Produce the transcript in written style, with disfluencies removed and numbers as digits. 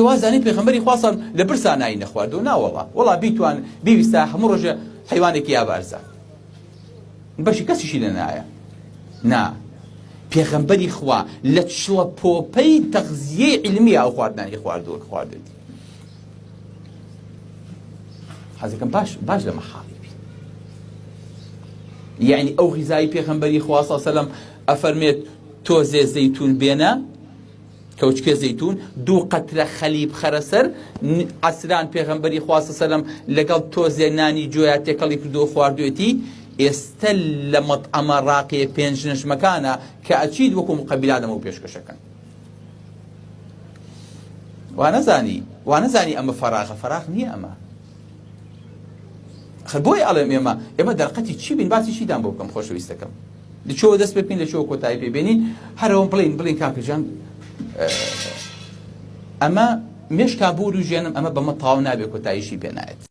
وازانی پێغەمبەری خوا لە برسا نایی نەخواردو وەڵا بیتوان بیویستە هەموو ڕۆژە حیوانێکی یابارزە بەشی کەسیشی لە نایە نا پێغەمبەری خوا لە چڵە پۆپەی تەغزیەی علمی ئەو خواردنانی خواردوێتی حەزەکەم باش لە مەحاڵی بی یعنی ئەو غیزایی پێغەمبەری خوا صلی الله علیه و سلم ئەفەرمێت تۆزێ زەیتون بێنە کەوچکێ زەیتون 2 قەترە خەلیب خەرەسەر عەسران پێغەمبەری خوا صلی الله علیه و سلم لەگەڵ تۆزێ نانی جۆیا تێکەڵی کردو خواردوێتی ئێستا لە مەطعەمە ڕاقیە 5 نەشمەکانە کە ئەچید وەکو مقەبیلانەمە و پێشکەشەکەن وانەزانی ئەمە فەراغ نییە ئەمە بۆی ئەڵێم ئێمە دەرقەتی چی بین باسی چیدان بۆ بکەم خۆشەویستەکەم لەچۆوە دەست پێ بکەین لەچۆوە کۆتایی پێبێنین هەرەوە بڵین کاکەجان ئەمە مێشکا بوور و ژێنم ئەمە بەمە تاو نابێت کۆتاییشی پێ نایێت